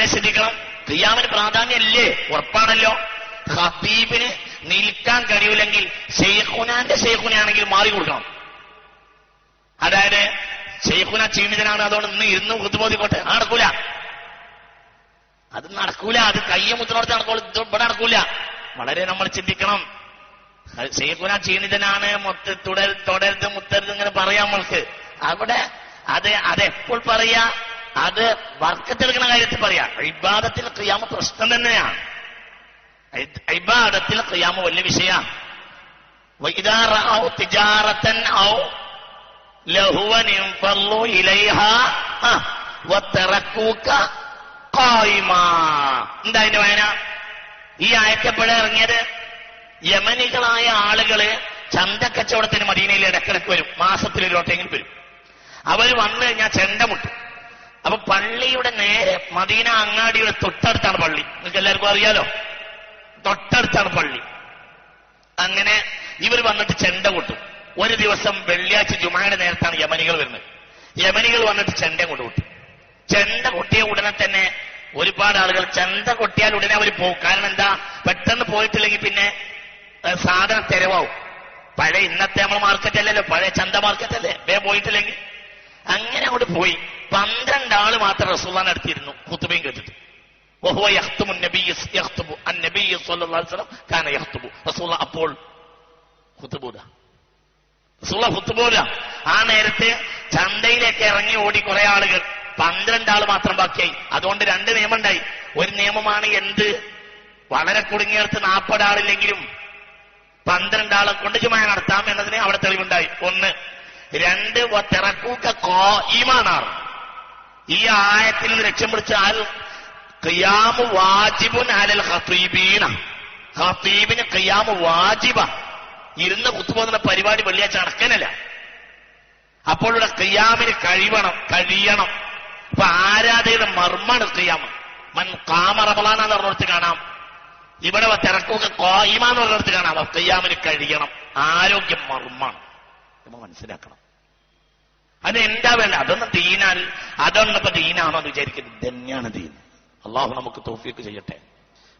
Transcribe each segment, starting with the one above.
വളരെ ശ്രദ്ധിക്കണം. ഖിയാമിന് പ്രാധാന്യമില്ലേ? ഉറപ്പാണല്ലോ. ഖതീബിന് നിൽക്കാൻ കഴിയില്ലെങ്കിൽ ശൈഖുനാന്റെ ശൈഖുനാണെങ്കിൽ മാറി കൊടുക്കണം. അതായത് ശൈഖുന ക്ഷീണിതനാണ്, അതുകൊണ്ട് ഇന്ന് ഇരുന്ന് കുത്തുബോധിക്കോട്ടെ, നടക്കൂല. അത് നടക്കൂല. അത് കയ്യ മുത്തിനോടത്ത് നടക്കോളൂ, ഇവിടെ നടക്കൂല. വളരെ നമ്മൾ ചിന്തിക്കണം. ശൈഖുന ക്ഷീണിതനാണ്, തുടരുത് മുത്തരുത് ഇങ്ങനെ പറയാം നമ്മൾക്ക്. അവിടെ അതെപ്പോൾ പറയാ? അത് വർക്കത്തെടുക്കുന്ന കാര്യത്തിൽ പറയാ. ഇബാദത്തിൽ ഖിയാമ പ്രശ്നം തന്നെയാണ്. ഇബാദത്തിൽ ഖിയാമ വലിയ വിഷയമാണ്. വഇദാ റഅൗ തിജാറതൻ ഔ ലഹുവൻ ഇൻഫളു ഇലൈഹാ വതറകൂക ഖായിമാ. എന്താ അതിന്റെ വായന? ഈ ആയത്തെപ്പോഴാണ് ഇറങ്ങിയത്? യമനികളായ ആളുകള് ചന്തക്കച്ചവടത്തിന് മദീനയിൽ ഇടക്കിടക്ക് വരും, മാസത്തിലൊരു വട്ടെങ്കിലും വരും. അവർ വന്നു കഴിഞ്ഞാൽ ചെണ്ട മുട്ടും. അപ്പൊ പള്ളിയുടെ നേരെ മദീന അങ്ങാടിയുടെ തൊട്ടടുത്താണ് പള്ളി. നിങ്ങൾക്ക് എല്ലാവർക്കും അറിയാലോ, തൊട്ടടുത്താണ് പള്ളി. അങ്ങനെ ഇവർ വന്നിട്ട് ചെണ്ട കൊട്ടും. ഒരു ദിവസം വെള്ളിയാഴ്ച ജുമായുടെ നേരത്താണ് യമനികൾ വരുന്നത്. യമനികൾ വന്നിട്ട് ചെണ്ട കൊണ്ട് കൊട്ടും. ചെണ്ട കൊട്ടിയ ഉടനെ തന്നെ ഒരുപാട് ആളുകൾ ചെണ്ട കൊട്ടിയാൽ ഉടനെ അവർ പോകും. കാരണം എന്താ? പെട്ടെന്ന് പോയിട്ടില്ലെങ്കിൽ പിന്നെ സാധനം തെരവാവും. പഴയ ഇന്നത്തെ നമ്മൾ മാർക്കറ്റ് അല്ലല്ലോ, പഴയ ചന്ത മാർക്കറ്റ് അല്ലേ, വേഗം പോയിട്ടില്ലെങ്കിൽ. അങ്ങനെ അങ്ങോട്ട് പോയി. 12 ആള് മാത്രം റസൂലുള്ളാഹിനെ അടുത്തിരുന്നു ഖുതുബയും കേട്ടിട്ട്. വഹുവ യഖ്തുബു അൻ-നബി സ്വല്ലല്ലാഹു അലൈഹി വസല്ലം കാന യഖ്തുബു. റസൂലുള്ളാഹി അപ്പോൾ ഖുതുബൂദ. റസൂലുള്ളാഹി ഖുതുബൂദ. ആ നേരത്തെ ചന്തയിലേക്ക് ഇറങ്ങി ഓടി കുറെ ആളുകൾ. 12 ആള് മാത്രം ബാക്കിയായി. അതുകൊണ്ട് 2 നിയമം ഉണ്ടായി. ഒരു നിയമമാണ് എന്ത്? വളരെ കുടുങ്ങിയെടുത്ത് 40 ആളില്ലെങ്കിലും 12 ആളെ കൊണ്ട് ജുമാ നടത്താം എന്നതിന് അവിടെ തെളിവുണ്ടായി. 1. 2 വതറകൂക ഖായിമാനാർ. ഈ ആയത്തിൽ നിന്ന് ലക്ഷ്യം പിടിച്ചാൽ ഖിയാമു വാജിബുൻ അലൽ ഖതീബീന. ഖതീബിന് ഖിയാമു വാജിബ. ഇരുന്ന് കുത്തുപോകുന്ന പരിപാടി വെള്ളിയാഴ്ച നടക്കാനല്ല. അപ്പോൾ ഇവിടെ ഖിയാമിന് കഴിയണം. അപ്പൊ ആരാധയുടെ മർമ്മാണ് ഖിയാമ്. മൻ ഖാമ റമളാൻ എന്ന് പറഞ്ഞിടത്ത് കാണാം. ഇവിടെ തിരക്കൊക്കെ ഖായിമ എന്ന് പറഞ്ഞിടത്ത് കാണാം. ഖിയാമിന് കഴിയണം. ആരോഗ്യം മർമ്മാണ്. നമ്മൾ മനസ്സിലാക്കണം. അത് എന്താ വേണ്ട? അതൊന്നിപ്പോ ദീനാണോ എന്ന് വിചാരിക്കുന്നത്. തന്നെയാണ് ദീൻ. അള്ളാഹു നമുക്ക് തൗഫീഖ് ചെയ്യട്ടെ.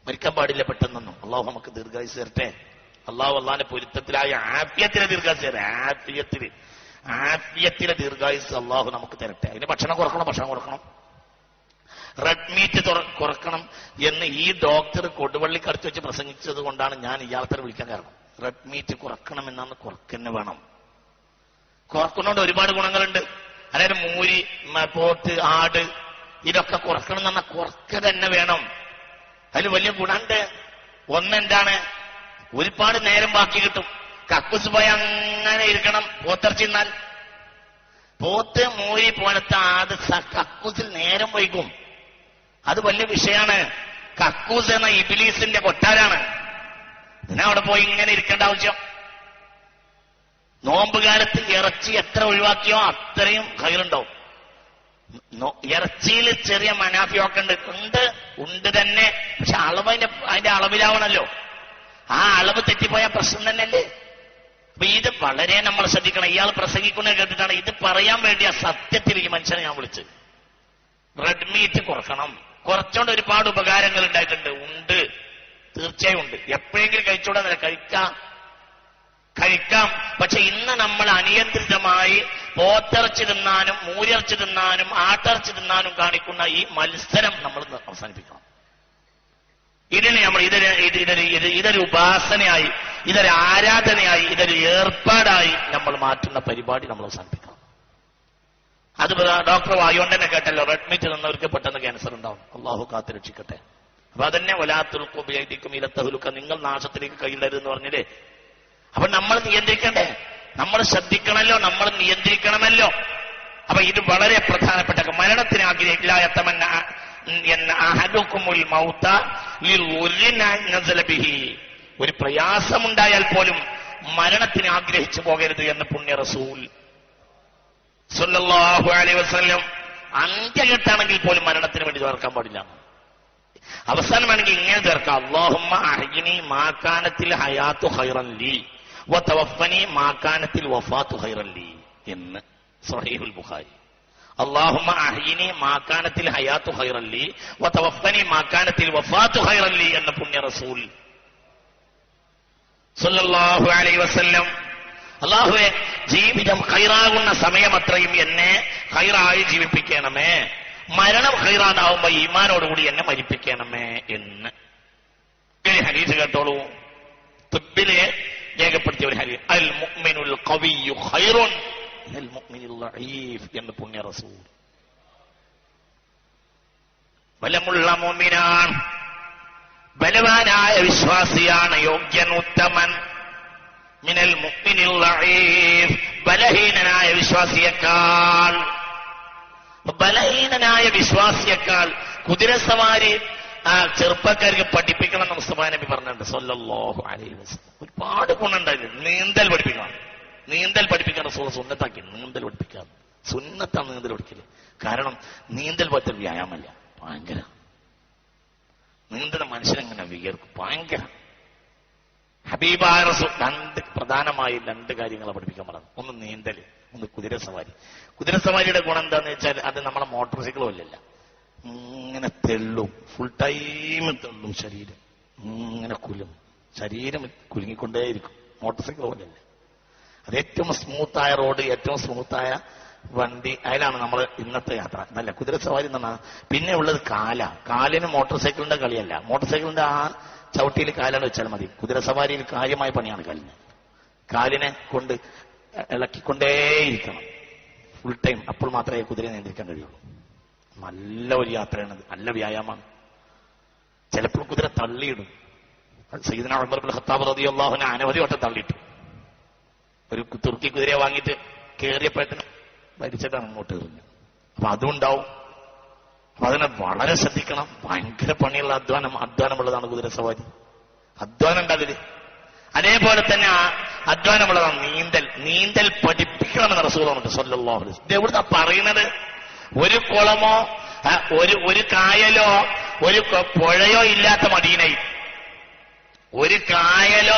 മരിക്കാൻ പാടില്ല പെട്ടെന്നൊന്നും. അള്ളാഹു നമുക്ക് ദീർഘായുസ് തരട്ടെ. അള്ളാഹു അള്ളാഹിന്റെ പൊരുത്തത്തിലായ ആഫിയത്തിലെ ദീർഘായുസ് തരാം. ആഫിയത്തിലെ ദീർഘായുസ് അള്ളാഹു നമുക്ക് തരട്ടെ. അതിന് ഭക്ഷണം കുറക്കണം. റെഡ് മീറ്റ് കുറക്കണം എന്ന് ഈ ഡോക്ടർ കൊടുവള്ളിക്കടുത്ത് വെച്ച് പ്രസംഗിച്ചത് കൊണ്ടാണ് ഞാൻ ഇയാളത്തെ വിളിക്കാൻ കാരണം. റെഡ് മീറ്റ് കുറക്കണം എന്നാണ്. കുറക്കന്നെ വേണം. കുറക്കുന്നോണ്ട് ഒരുപാട് ഗുണങ്ങളുണ്ട്. അതായത് മൂരി, പോത്ത്, ആട് ഇതൊക്കെ കുറക്കണം എന്ന് പറഞ്ഞാൽ കുറക്ക തന്നെ വേണം. അതിൽ വലിയ ഗുണമുണ്ട്. ഒന്നെന്താണ്? ഒരുപാട് നേരം ബാക്കി കിട്ടും. കക്കൂസ് പോയി അങ്ങനെ ഇരിക്കണം. പോത്തിറച്ചി തിന്നാൽ പോത്ത് മൂരി പോലത്തെ അത് കക്കൂസിൽ നേരം വൈകും. അത് വലിയ വിഷയമാണ്. കക്കൂസ് എന്ന ഇബിലീസിന്റെ കൊട്ടാരാണ്. അവിടെ പോയി ഇങ്ങനെ ഇരിക്കേണ്ട ആവശ്യം. നോമ്പുകാലത്ത് ഇറച്ചി എത്ര ഒഴിവാക്കിയോ അത്രയും ഖൈറുണ്ടാവും. ഇറച്ചിയിൽ ചെറിയ മനാഫിയൊക്കെ ഉണ്ട് തന്നെ. പക്ഷെ അതിന്റെ അളവിലാവണല്ലോ. ആ അളവ് തെറ്റിപ്പോയ പ്രശ്നം തന്നെയല്ലേ. അപ്പൊ ഇത് വളരെ നമ്മൾ ശ്രദ്ധിക്കണം. ഇയാൾ പ്രസംഗിക്കുന്നത് കേട്ടിട്ടാണ് ഇത് പറയാൻ വേണ്ടിയ സത്യത്തിൽ ഈ മനുഷ്യനെ ഞാൻ വിളിച്ചത്. റെഡ് മീറ്റ് കുറക്കണം. കുറച്ചുകൊണ്ട് ഒരുപാട് ഉപകാരങ്ങൾ ഉണ്ടായിട്ടുണ്ട്. ഉണ്ട്, തീർച്ചയായും ഉണ്ട്. എപ്പോഴെങ്കിലും കഴിച്ചോടാ കഴിക്കാം. പക്ഷെ ഇന്ന് നമ്മൾ അനിയന്ത്രിതമായി പോത്തിറച്ചി തിന്നാനും മൂരിറച്ചി തിന്നാനും ആട്ടിറച്ചി തിന്നാനും കാണിക്കുന്ന ഈ മത്സരം നമ്മൾ അവസാനിപ്പിക്കണം. ഇതിനെ നമ്മൾ ഇതൊരു ഉപാസനയായി, ഇതൊരു ആരാധനയായി, ഇതൊരു ഏർപ്പാടായി നമ്മൾ മാറ്റുന്ന പരിപാടി നമ്മൾ അവസാനിപ്പിക്കണം. അത് ഡോക്ടർ വായോണ്ട് തന്നെ കേട്ടല്ലോ, റെഡ് മീറ്റ് നിന്നവർക്ക് പെട്ടെന്ന് ക്യാൻസർ ഉണ്ടാവും. അള്ളാഹു കാത്ത് രക്ഷിക്കട്ടെ. അപ്പൊ അതന്നെ വലാത്തുൽഖു ബിയദിക്കും ഇല തഹ്ലുക, നിങ്ങൾ നാശത്തിലേക്ക് കൈയിടരുതെന്ന് പറഞ്ഞില്ലേ. അപ്പൊ നമ്മൾ നിയന്ത്രിക്കണ്ടേ? നമ്മൾ ശ്രദ്ധിക്കണമല്ലോ, നമ്മൾ നിയന്ത്രിക്കണമല്ലോ. അപ്പൊ ഇത് വളരെ പ്രധാനപ്പെട്ട മരണത്തിന് ആഗ്രഹിക്കില്ല. ഒരു പ്രയാസമുണ്ടായാൽ പോലും മരണത്തിന് ആഗ്രഹിച്ചു പോകരുത് എന്ന് പുണ്യ റസൂൽ സല്ലല്ലാഹു അലൈഹി വസല്ലം. അന്ത്യഘട്ടാണെങ്കിൽ പോലും മരണത്തിന് വേണ്ടി ചേർക്കാൻ പാടില്ല. അവസാനം വേണമെങ്കിൽ ഇങ്ങനെ ചേർക്കാം, അല്ലാഹുമ്മ അഹ്യിനി മാ കാനത്തിൽ ഹയാത്തു ഖൈറൻ ലീ വതവഫനി മാ കാനത്തിൽ വഫാത്തു ഖൈറൻ ലീ എന്ന് സ്വഹീഹുൽ ബുഖാരി. അല്ലാഹുമ്മ അഹ്യിനി മാ കാനത്തിൽ ഹയാത്തു ഖൈറൻ ലി വതവഫനി മാ കാനത്തിൽ വഫാത്തു ഖൈറൻ ലി എന്ന പുണ്യ റസൂൽ സല്ലല്ലാഹു അലൈഹി വസല്ലം. അല്ലാഹുവേ, ജീവിതം ഖൈറാകുന്ന സമയമത്രയും എന്നെ ഖൈറായി ജീവിപ്പിക്കണമേ, മരണം ഖൈറാനാവുമ്പോ ഈമാനോടുകൂടി എന്നെ മരിപ്പിക്കണമേ എന്ന് ഹദീസ് കേട്ടോളൂ. തുബ്ബിലെ രേഖപ്പെടുത്തിയ ഒരു ഹദീസ്, അൽ മുഅ്മിനുൽ ഖവിയ്യു ഖൈറുൻ മിനൽ മുഅ്മിനിൽ ലഈഫ് എന്ന് പുണ്യ റസൂൽ. ബലമുള്ള മുഅ്മിനാണ്, ബലവാനായ വിശ്വാസിയാണ് യോഗ്യൻ, ഉത്തമൻ. മിനൽ മുഅ്മിനിൽ ലഈഫ്, ബലഹീനനായ വിശ്വാസിയേക്കാൾ. ബലഹീനനായ വിശ്വാസിയേക്കാൾ കുതിരസവാരി ചെറുപ്പക്കാർക്ക് പഠിപ്പിക്കണം എന്ന് മുസ്തഫ നബി പറഞ്ഞിട്ടുണ്ട് സല്ലല്ലാഹു അലൈഹി വസല്ലം. ഒരുപാട് ഗുണമുണ്ടായിരുന്നു. നീന്തൽ പഠിപ്പിക്കണം, നീന്തൽ പഠിപ്പിക്കാൻ റസൂൽ സുന്നത്താക്കി. നീന്തൽ പഠിപ്പിക്കാൻ സുന്നത്താണ് നീന്തൽ പഠിക്കല്. കാരണം നീന്തൽ പോലത്തെ വ്യായാമല്ല, ഭയങ്കര നീന്തൽ മനുഷ്യനെങ്ങനെ വിയർക്കും, ഭയങ്കര. ഹബീബായ റസൂൽ പ്രധാനമായി രണ്ട് കാര്യങ്ങളെ പഠിപ്പിക്കാൻ പറഞ്ഞു. ഒന്ന് നീന്തല്, ഒന്ന് കുതിരസവാരി. കുതിരസവാരിയുടെ ഗുണം എന്താന്ന് വെച്ചാൽ അത് നമ്മളെ മോട്ടോർ സൈക്കിൾ പോലെയല്ല, ഇങ്ങനെ തെള്ളും, ഫുൾ ടൈം തെള്ളും, ശരീരം ഇങ്ങനെ കുലും, ശരീരം കുലുങ്ങിക്കൊണ്ടേയിരിക്കും. മോട്ടോർ സൈക്കിൾ പോലെയല്ല. അത് ഏറ്റവും സ്മൂത്തായ റോഡ്, ഏറ്റവും സ്മൂത്തായ വണ്ടി, അതിലാണ് നമ്മൾ ഇന്നത്തെ യാത്ര. നല്ല കുതിരസവാരി എന്ന് പറഞ്ഞാൽ. പിന്നെ ഉള്ളത് കാലിന് മോട്ടോർ സൈക്കിളിന്റെ കളിയല്ല. മോട്ടോർ സൈക്കിളിന്റെ ആ ചവിട്ടിയിൽ കാലാണ് വെച്ചാൽ മതി. കുതിരസവാരിയിൽ കാര്യമായ പണിയാണ് കാലിന്. കാലിനെ കൊണ്ട് ഇളക്കിക്കൊണ്ടേയിരിക്കണം ഫുൾ ടൈം. അപ്പോൾ മാത്രമേ കുതിരയെ നിയന്ത്രിക്കാൻ കഴിയുള്ളൂ. നല്ല ഒരു യാത്രയാണ്, നല്ല വ്യായാമമാണ്. ചിലപ്പോൾ കുതിര തള്ളിയിടും. സയ്യിദുനാ ഉമർ ഇബ്നുൽ ഖത്താബ് റളിയല്ലാഹു അൻഹു അനവധി വട്ടം തള്ളിയിട്ടു. ഒരു തുർക്കി കുതിരയെ വാങ്ങിയിട്ട് കയറിയപ്പോഴത്തേനും ഭരിച്ചിട്ടാണ് അങ്ങോട്ട് എറിഞ്ഞത്. അപ്പൊ അതുണ്ടാവും. അപ്പൊ അതിനെ വളരെ ശ്രദ്ധിക്കണം. ഭയങ്കര പണിയുള്ള അധ്വാനമുള്ളതാണ് കുതിരസവാരി. അധ്വാനം ഉണ്ട് അതില്. അതേപോലെ തന്നെ അധ്വാനമുള്ളതാണ് നീന്തൽ പഠിപ്പിക്കണമെന്ന് റസൂൽ പറഞ്ഞിട്ട് സല്ലല്ലാഹു അലൈഹി വസല്ലം. ഇത് എവിടുന്നാ പറയുന്നത്? ഒരു കുളമോ ഒരു കായലോ ഒരു പുഴയോ ഇല്ലാത്ത മദീനയിൽ, ഒരു കായലോ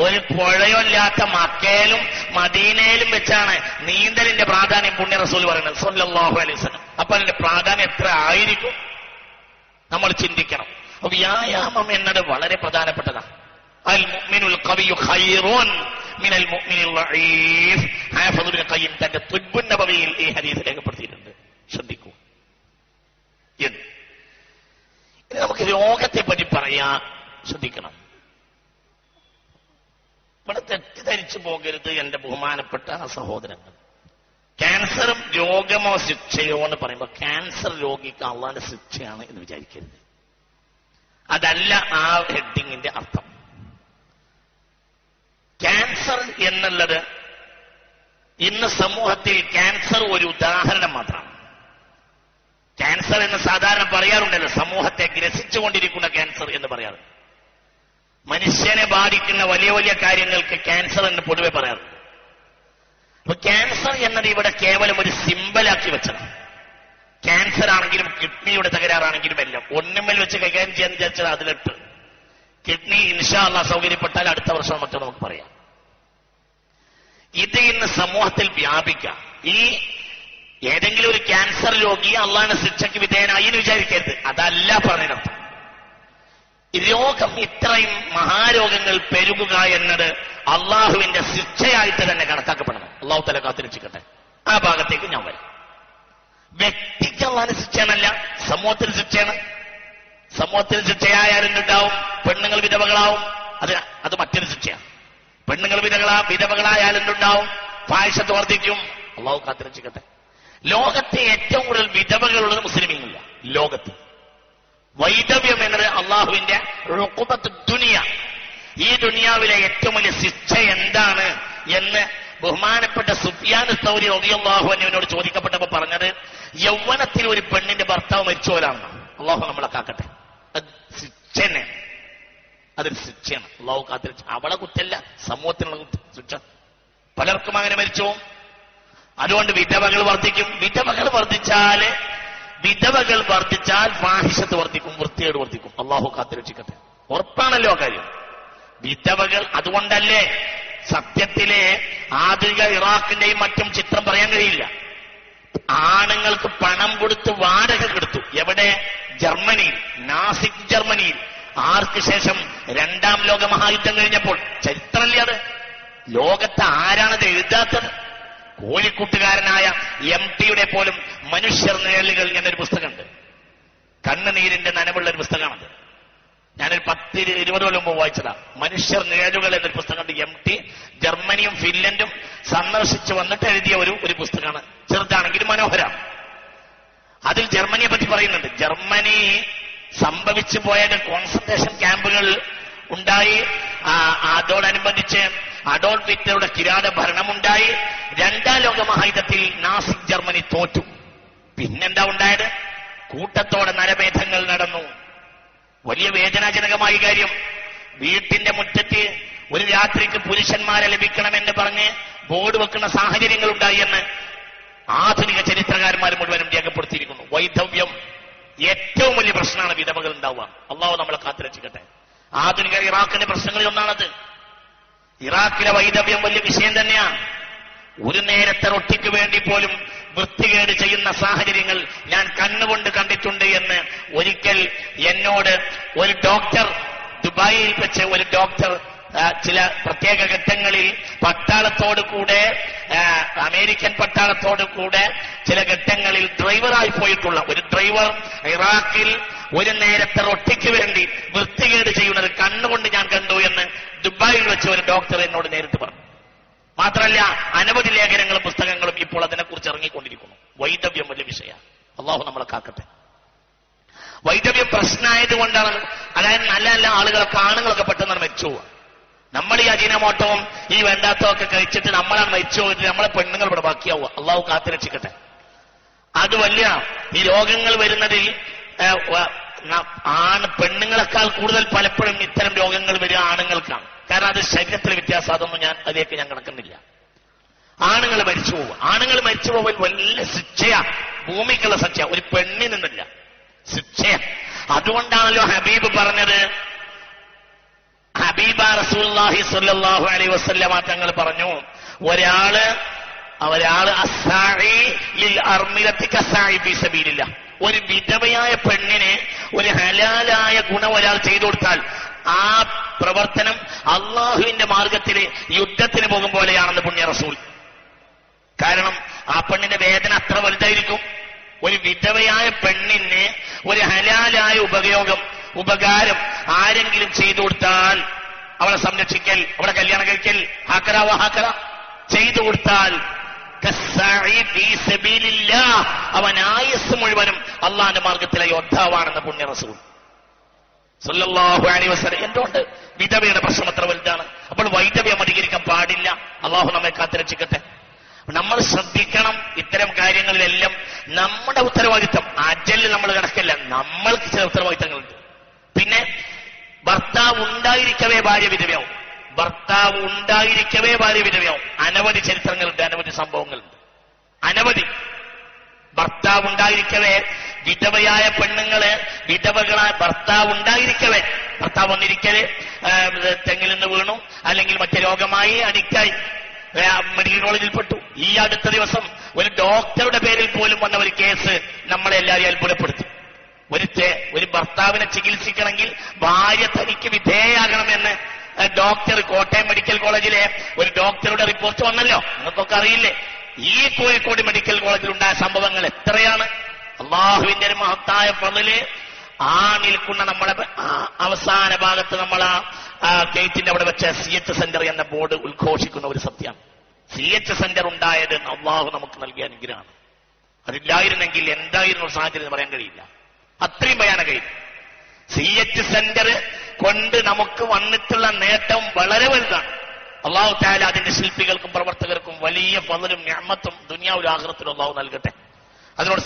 ഒരു പുഴയോ ഇല്ലാത്ത മക്കയിലും മദീനയിലും വെച്ചാണ് നീന്തലിന്റെ പ്രാധാന്യം പുണ്യ റസൂൽ പറയുന്നത് സല്ലല്ലാഹു അലൈഹി വസല്ലം. അപ്പൊ അതിന്റെ പ്രാധാന്യം എത്ര ആയിരിക്കും നമ്മൾ ചിന്തിക്കണം. അപ്പൊ വ്യായാമം എന്നത് വളരെ പ്രധാനപ്പെട്ടതാണ്. അൽ മുഅ്മിനുൽ ഖവിയ്യു ഖൈറുൻ മിനൽ മുഅ്മിനിൽ ലഈഫ്. ഹാഫിദ് ഇബ്നു ഖയ്യിം തന്റെ തുബ്ബുൻ നബവിയിൽ ഈ ഹദീസ് രേഖപ്പെടുത്തിയിട്ടുണ്ട്. ശ്രദ്ധിക്കൂ. ഇനി നമുക്ക് രോഗത്തെ പറ്റി പറയാൻ ശ്രദ്ധിക്കണം. ഇവിടെ തെറ്റിദ്ധരിച്ചു പോകരുത് എന്റെ ബഹുമാനപ്പെട്ട സഹോദരങ്ങൾ. ക്യാൻസറും രോഗമോ ശിക്ഷയോ എന്ന് പറയുമ്പോൾ ക്യാൻസർ രോഗിക്ക് അള്ളാന്റെ ശിക്ഷയാണ് എന്ന് വിചാരിക്കരുത്. അതല്ല ആ ഹെഡിങ്ങിന്റെ അർത്ഥം. ക്യാൻസർ എന്നുള്ളത് ഇന്ന് സമൂഹത്തിൽ ക്യാൻസർ ഒരു ഉദാഹരണം മാത്രമാണ്. ക്യാൻസർ എന്ന് സാധാരണ പറയാറുണ്ടല്ലോ, സമൂഹത്തെ ഗ്രസിച്ചുകൊണ്ടിരിക്കുന്ന ക്യാൻസർ എന്ന് പറയാറ്. മനുഷ്യനെ ബാധിക്കുന്ന വലിയ വലിയ കാര്യങ്ങൾക്ക് ക്യാൻസർ എന്ന് പൊതുവെ പറയാറുണ്ട്. അപ്പൊ ക്യാൻസർ എന്നത് ഇവിടെ കേവലം ഒരു സിമ്പലാക്കി വെച്ചതാണ്. ക്യാൻസർ ആണെങ്കിലും കിഡ്നിയുടെ തകരാറാണെങ്കിലും എല്ലാം ഒന്നുമേൽ വെച്ച് കൈകാര്യം ചെയ്യാൻ വിചാരിച്ചാൽ അതിലിട്ട് കിഡ്നി ഇൻഷാ അല്ലാഹ് സൗകര്യപ്പെട്ടാൽ അടുത്ത വർഷം മറ്റോ നമുക്ക് പറയാം. ഇത് ഇന്ന് സമൂഹത്തിൽ വ്യാപിക്കാം. ഈ ഏതെങ്കിലും ഒരു ക്യാൻസർ രോഗി അള്ളാഹുവിന്റെ ശിക്ഷയ്ക്ക് വിധേയനായി എന്ന് വിചാരിക്കരുത്. അതല്ല പറഞ്ഞതിനർത്ഥം. രോഗം ഇത്രയും മഹാരോഗങ്ങൾ പെരുകുക എന്നത് അള്ളാഹുവിന്റെ ശിക്ഷയായിട്ട് തന്നെ കണക്കാക്കപ്പെടണം. അള്ളാഹു തആല കാത്തിരക്ഷിക്കട്ടെ. ആ ഭാഗത്തേക്ക് ഞാൻ വരാം. വ്യക്തിക്ക് അള്ളാഹിന്റെ ശിക്ഷയാണല്ല, സമൂഹത്തിന് ശിക്ഷയാണ്. സമൂഹത്തിന് ശിക്ഷയായാലുണ്ടാവും പെണ്ണുങ്ങൾ വിധവകളാവും, അത് മറ്റൊരു ശിക്ഷയാണ്. പെണ്ണുങ്ങൾ വിധവകളായാലുണ്ടാവും ഫാഹിഷത്ത് വർദ്ധിക്കും. അള്ളാഹു കാത്തിരക്ഷിക്കട്ടെ. ലോകത്തെ ഏറ്റവും കൂടുതൽ വിധവകളുള്ളത് മുസ്ലിമീങ്ങളില്ല. ലോകത്ത് വൈധവ്യം എന്നത് അള്ളാഹുവിന്റെ ഉഖൂബത്ത് ദുനിയ, ഈ ദുനിയാവിലെ ഏറ്റവും വലിയ ശിക്ഷ എന്താണ് എന്ന് ബഹുമാനപ്പെട്ട സുഫിയാൻ സൗരി റളിയല്ലാഹു അൻഹുവിനോട് ചോദിക്കപ്പെട്ടപ്പോൾ പറഞ്ഞത് യൗവനത്തിൽ ഒരു പെണ്ണിന്റെ ഭർത്താവ് മരിച്ചവരാണ്. അള്ളാഹു നമ്മളെ കാക്കട്ടെ. അത് ശിക്ഷനെ, അതൊരു ശിക്ഷയാണ്. അള്ളാഹു കാത്തിരക്ഷിച്ചു. അവളെ കുറ്റല്ല, സമൂഹത്തിനുള്ള ശിക്ഷ. പലർക്കും അങ്ങനെ മരിച്ചു. അതുകൊണ്ട് വിധവകൾ വർദ്ധിക്കും. വിധവകൾ വർദ്ധിച്ചാൽ ഫാഹിഷത്ത് വർദ്ധിക്കും, വൃത്തികേട് വർദ്ധിക്കും. അള്ളാഹു കാത്തിരക്ഷിക്കട്ടെ. ഉറപ്പാണല്ലോ കാര്യം. വിധവകൾ അതുകൊണ്ടല്ലേ സത്യത്തിലെ ആധുനിക ഇറാഖിന്റെയും മറ്റും ചിത്രം പറയാൻ കഴിയില്ല. ആണുങ്ങൾക്ക് പണം കൊടുത്ത് വാടക കൊടുത്തു. എവിടെ? ജർമ്മനിയിൽ, നാസിക് ജർമ്മനിയിൽ. ആർക്ക് ശേഷം? രണ്ടാം ലോക മഹായുദ്ധം കഴിഞ്ഞപ്പോൾ. ചരിത്രമല്ലേ അത്? ലോകത്ത് ആരാണത് എഴുതാത്തത്? കോഴിക്കൂട്ടുകാരനായ MT-യുടെ പോലും മനുഷ്യർ നിഴലുകൾ എന്നൊരു പുസ്തകമുണ്ട്. കണ്ണുനീരിന്റെ നനവുള്ള ഒരു പുസ്തകമാണത്. ഞാനൊരു 10-20 കൊല്ലം മുമ്പ് വായിച്ചതാ. മനുഷ്യർ നിഴലുകൾ എന്നൊരു പുസ്തകമുണ്ട്. MT ജർമ്മനിയും ഫിൻലൻഡും സന്ദർശിച്ചു വന്നിട്ട് എഴുതിയ ഒരു പുസ്തകമാണ്. ചെറുതാണെങ്കിലും മനോഹരം. അതിൽ ജർമ്മനിയെ പറ്റി പറയുന്നുണ്ട്. ജർമ്മനി സംഭവിച്ചു പോയ കോൺസെൻട്രേഷൻ ക്യാമ്പുകൾ ഉണ്ടായി. അതോടനുബന്ധിച്ച് അഡോൾഫ് ഹിറ്റ്ലറുടെ കിരാത ഭരണമുണ്ടായി. രണ്ടാം ലോക മഹായുദ്ധത്തിൽ നാസിക് ജർമ്മനി തോറ്റു. പിന്നെന്താ ഉണ്ടായത്? കൂട്ടത്തോടെ നരഭേദങ്ങൾ നടന്നു. വലിയ വേദനാജനകമായ കാര്യം. വീട്ടിന്റെ മുറ്റത്ത് ഒരു രാത്രിക്ക് പുരുഷന്മാരെ ലഭിക്കണമെന്ന് പറഞ്ഞ് ബോർഡ് വെക്കുന്ന സാഹചര്യങ്ങൾ ഉണ്ടായി എന്ന് ആധുനിക ചരിത്രകാരന്മാർ മുഴുവനും രേഖപ്പെടുത്തിയിരിക്കുന്നു. വൈധവ്യം ഏറ്റവും വലിയ പ്രശ്നമാണ്. വിധവകൾ ഉണ്ടാവുക. അള്ളാഹു നമ്മളെ കാത്തുരക്ഷിക്കട്ടെ. ആധുനിക ഇറാഖിന്റെ പ്രശ്നങ്ങളിൽ ഒന്നാണത്. ഇറാഖിലെ വൈധവ്യം വലിയ വിഷയം തന്നെയാണ്. ഒരു നേരത്തെ റൊട്ടിക്ക് വേണ്ടി പോലും വൃത്തികേട് ചെയ്യുന്ന സാഹചര്യങ്ങൾ ഞാൻ കണ്ണുകൊണ്ട് കണ്ടിട്ടുണ്ട് എന്ന് ഒരിക്കൽ എന്നോട് ഒരു ഡോക്ടർ, ദുബായിൽ വെച്ച് ഒരു ഡോക്ടർ ചില പ്രത്യേക ഘട്ടങ്ങളിൽ പട്ടാളത്തോട് കൂടെ, അമേരിക്കൻ പട്ടാളത്തോട് കൂടെ ചില ഘട്ടങ്ങളിൽ ഡ്രൈവറായി പോയിട്ടുള്ള ഒരു ഡ്രൈവർ ഇറാഖിൽ ഒരു നേരത്തെ റൊട്ടിക്ക് വേണ്ടി വൃത്തികേട് ചെയ്യുന്നത് കണ്ണുകൊണ്ട് ഞാൻ കണ്ടു എന്ന് ദുബായിൽ വെച്ച് ഒരു ഡോക്ടർ എന്നോട് നേരിട്ട് പറഞ്ഞു. മാത്രമല്ല, അനവധി ലേഖനങ്ങളും പുസ്തകങ്ങളും ഇപ്പോൾ അതിനെക്കുറിച്ച് ഇറങ്ങിക്കൊണ്ടിരിക്കുന്നു. വൈധവ്യം വലിയ വിഷയമാണ്. അള്ളാഹു നമ്മളെ കാക്കട്ടെ. വൈധവ്യം പ്രശ്നമായതുകൊണ്ടാണ്. അതായത് നല്ല നല്ല ആളുകളൊക്കെ, ആണുങ്ങളൊക്കെ പെട്ടെന്ന് മരിച്ചു പോവുക. നമ്മൾ ഈ അജിനമോട്ടവും ഈ വേണ്ടാത്തതൊക്കെ കഴിച്ചിട്ട് നമ്മളാണ് മരിച്ചു പോയിട്ട് നമ്മളെ പെണ്ണുങ്ങൾ ഇവിടെ ബാക്കിയാവുക. അള്ളാഹു കാത്തുരക്ഷിക്കട്ടെ. അത് വലിയ ഈ രോഗങ്ങൾ വരുന്നതിൽ പെണ്ണുങ്ങളെക്കാൾ കൂടുതൽ പലപ്പോഴും ഇത്തരം രോഗങ്ങൾ വരിക ആണുങ്ങൾക്കാണ്. കാരണം അത് ശരീരത്തിലെ വ്യത്യാസം. അതൊന്നും അതിലേക്ക് ഞാൻ കിടക്കുന്നില്ല. ആണുങ്ങൾ മരിച്ചു പോവുക. ആണുങ്ങൾ മരിച്ചു പോവാൻ വലിയ ശിക്ഷയാ, ഭൂമിക്കുള്ള ശിക്ഷ. ഒരു പെണ്ണിനിന്നില്ല, ശിക്ഷയാ. അതുകൊണ്ടാണല്ലോ ഹബീബ് പറഞ്ഞത്, ഹബീബ റസൂലുള്ളാഹി സ്വല്ലല്ലാഹു അലൈഹി വസല്ലമ തങ്ങൾ പറഞ്ഞു, ഒരാള് അസ്സാഇ ലിൽ അർമിലത്തി കസ്സാഇ ഫീ സബീലില്ലാഹ്. ഒരു വിധവയായ പെണ്ണിന് ഒരു ഹലാലായ ഗുണം ഒരാൾ ചെയ്തു കൊടുത്താൽ ആ പ്രവർത്തനം അള്ളാഹുവിന്റെ മാർഗത്തിൽ യുദ്ധത്തിന് പോകും പോലെയാണെന്ന് പുണ്യ റസൂൽ. കാരണം ആ പെണ്ണിന്റെ വേദന അത്ര വലുതായിരിക്കും. ഒരു വിധവയായ പെണ്ണിന് ഒരു ഹലാലായ ഉപകാരം ആരെങ്കിലും ചെയ്തു കൊടുത്താൽ, അവളെ സംരക്ഷിക്കൽ, അവളെ കല്യാണം കഴിക്കൽ, ഹാക്കര ചെയ്തു കൊടുത്താൽ അവൻ ആയുസ് മുഴുവനും അള്ളാന്റെ മാർഗത്തിലെ യോദ്ധാവാണെന്ന് പുണ്യ റസൂൽ സല്ലല്ലാഹു അലൈഹി വസല്ലം. എന്തുകൊണ്ട്? വിധവയുടെ പ്രശ്നം അത്ര വലുതാണ്. അപ്പോൾ വൈധവ്യം അധികരിക്കാൻ പാടില്ല. അള്ളാഹു നമ്മെ കാത്തുരക്ഷിക്കട്ടെ. നമ്മൾ ശ്രദ്ധിക്കണം. ഇത്തരം കാര്യങ്ങളിലെല്ലാം നമ്മുടെ ഉത്തരവാദിത്തം. അജലിൽ നമ്മൾ കിടക്കില്ല, നമ്മൾക്ക് ചില ഉത്തരവാദിത്തങ്ങളുണ്ട്. പിന്നെ ഭർത്താവ് ഉണ്ടായിരിക്കവേ ഭാര്യ വിധവയാവും. അനവധി ചരിത്രങ്ങളുണ്ട്, അനവധി സംഭവങ്ങളുണ്ട്, അനവധി. ഭർത്താവ് ഉണ്ടായിരിക്കവേ വിധവയായ പെണ്ണുങ്ങള്, വിധവകളായ ഭർത്താവ് ഉണ്ടായിരിക്കവേ, ഭർത്താവ് വന്നിരിക്കല് തെങ്ങിൽ നിന്ന് വീണു, അല്ലെങ്കിൽ മറ്റു രോഗമായി അഡിക്റ്റായി മെഡിക്കൽ കോളേജിൽ പെട്ടു. ഈ അടുത്ത ദിവസം ഒരു ഡോക്ടറുടെ പേരിൽ പോലും വന്ന ഒരു കേസ് നമ്മളെ എല്ലാവരെയും അത്ഭുതപ്പെടുത്തി. ഒരു ഭർത്താവിനെ ചികിത്സിക്കണമെങ്കിൽ ഭാര്യ തനിക്ക് വിധേയാകണമെന്ന് ഡോക്ടർ, കോട്ടയം മെഡിക്കൽ കോളേജിലെ ഒരു ഡോക്ടറുടെ റിപ്പോർട്ട് വന്നല്ലോ. നിങ്ങൾക്കൊക്കെ അറിയില്ലേ? ഈ കോഴിക്കോട് മെഡിക്കൽ കോളേജിൽ ഉണ്ടായ സംഭവങ്ങൾ എത്രയാണ്. അള്ളാഹുവിന്റെ ഒരു മഹത്തായ ഫളല്. ആ നിൽക്കുന്ന നമ്മളെ അവസാന ഭാഗത്ത് നമ്മൾ ആ ഗേറ്റിന്റെ അവിടെ വെച്ച CH സെന്റർ എന്ന ബോർഡ് ഉദ്ഘോഷിക്കുന്ന ഒരു സത്യമാണ്. CH സെന്റർ ഉണ്ടായത് അള്ളാഹു നമുക്ക് നൽകിയ അനുഗ്രഹമാണ്. അതില്ലായിരുന്നെങ്കിൽ എന്തായിരുന്നു സാഹചര്യം പറയാൻ കഴിയില്ല. അത്രയും ഭയാനകമായിരുന്നു. CH സെന്റർ കൊണ്ട് നമുക്ക് വന്നിട്ടുള്ള നേട്ടം വളരെ വലുതാണ്. അള്ളാഹു തആല അതിന്റെ ശില്പികൾക്കും പ്രവർത്തകർക്കും വലിയ ഫളലും നിഅമത്തും ദുനിയാവിലും ആഖിറത്തിലും അള്ളാഹു നൽകട്ടെ. അതിനോട്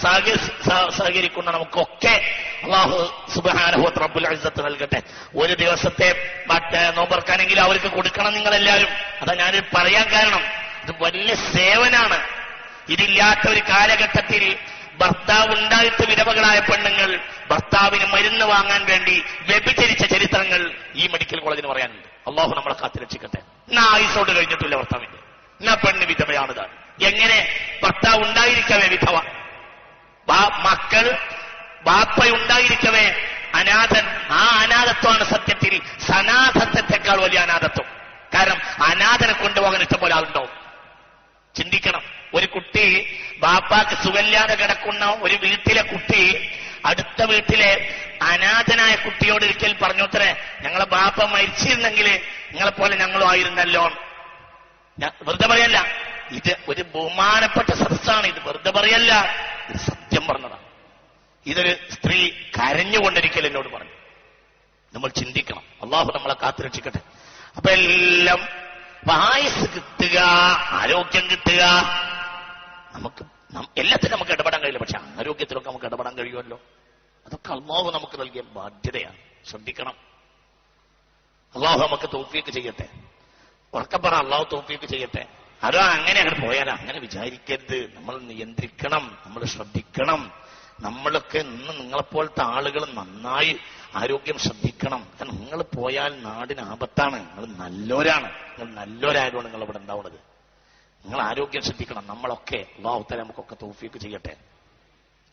സഹകരിക്കുന്ന നമുക്കൊക്കെ അള്ളാഹു സുബ്ഹാനഹു റബ്ബുൽ ഇസ്സത്ത് നൽകട്ടെ. ഒരു ദിവസത്തെ നോമ്പർക്കാനെങ്കിൽ അവർക്ക് കൊടുക്കണം നിങ്ങളെല്ലാവരും. അതാ ഞാൻ പറയാൻ കാരണം, ഇത് വലിയ സേവനാണ്. ഇതില്ലാത്ത ഒരു കാലഘട്ടത്തിൽ ഭർത്താവ് ഉണ്ടായിട്ട് വിധവകളായ പെണ്ണുങ്ങൾ ഭർത്താവിന് മരുന്ന് വാങ്ങാൻ വേണ്ടി വ്യഭിചരിച്ച ചരിത്രങ്ങൾ ഈ മെഡിക്കൽ കോളേജിന് പറയാനുണ്ട്. അള്ളാഹു നമ്മളെ കാത്തുരക്ഷിക്കട്ടെ. എന്നാ ആയുസോട് കഴിഞ്ഞിട്ടില്ല ഭർത്താവിന്റെ, എന്നാ പെണ്ണ് വിധവയാണിതാണ്. എങ്ങനെ? ഭർത്താവ് ഉണ്ടായിരിക്കവേ വിധവ, മക്കൾ, ബാപ്പയുണ്ടായിരിക്കവേ അനാഥൻ. ആ അനാഥത്വമാണ് സത്യത്തിൽ സനാഥത്വത്തെക്കാൾ വലിയ അനാഥത്വം. കാരണം അനാഥനെ കൊണ്ടുപോകാൻ ഇഷ്ടംപോലെ ആളുണ്ടാവും. ചിന്തിക്കണം. ഒരു കുട്ടി, ബാപ്പാക്ക് സുഖമില്ലാതെ കിടക്കുന്ന ഒരു വീട്ടിലെ കുട്ടി അടുത്ത വീട്ടിലെ അനാഥനായ കുട്ടിയോട് ഒരിക്കൽ പറഞ്ഞോത്രേ, ഞങ്ങളെ ബാപ്പ മരിച്ചിരുന്നെങ്കിൽ നിങ്ങളെപ്പോലെ ഞങ്ങളും ആയിരുന്നല്ലോ. വെറുതെ പറയല്ല, ഇത് ഒരു ബഹുമാനപ്പെട്ട സദസ്സാണ്. ഇത് വെറുതെ പറയല്ല, ഇത് സത്യം പറഞ്ഞതാണ്. ഇതൊരു സ്ത്രീ കരഞ്ഞുകൊണ്ടിരിക്കൽ എന്നോട് പറഞ്ഞു. നമ്മൾ ചിന്തിക്കണം. അള്ളാഹു നമ്മളെ കാത്തുരക്ഷിക്കട്ടെ. അപ്പൊ എല്ലാം ആയുസ് കിട്ടുക, ആരോഗ്യം കിട്ടുക, നമുക്ക് എല്ലാത്തിനും നമുക്ക് ഇടപെടാൻ കഴിയില്ല. പക്ഷെ ആരോഗ്യത്തിലൊക്കെ നമുക്ക് ഇടപെടാൻ കഴിയുമല്ലോ. അതൊക്കെ അള്ളാഹു നമുക്ക് നൽകിയ ബാധ്യതയാണ്. ശ്രദ്ധിക്കണം. അള്ളാഹു നമുക്ക് തൗഫീഖ് ചെയ്യട്ടെ. ഉറക്കെ പറ, അള്ളാഹു തൗഫീഖ് ചെയ്യട്ടെ. അതോ അങ്ങനെ പോയാലോ? അങ്ങനെ വിചാരിക്കരുത്. നമ്മൾ നിയന്ത്രിക്കണം, നമ്മൾ ശ്രദ്ധിക്കണം. നമ്മളൊക്കെ ഇന്ന് നിങ്ങളെപ്പോലത്തെ ആളുകൾ നന്നായി ആരോഗ്യം ശ്രദ്ധിക്കണം. കാരണം നിങ്ങൾ പോയാൽ നാടിന് ആപത്താണ്. നിങ്ങൾ നല്ലവരാണ്. നിങ്ങൾ നല്ലവരായതുകൊണ്ട് നിങ്ങൾ ഇവിടെ ഉണ്ടാവുന്നത്. നിങ്ങൾ ആരോഗ്യം ശ്രദ്ധിക്കണം. നമ്മളൊക്കെ അല്ലാഹു തആല നമുക്കൊക്കെ തൗഫീഖ് ചെയ്യട്ടെ.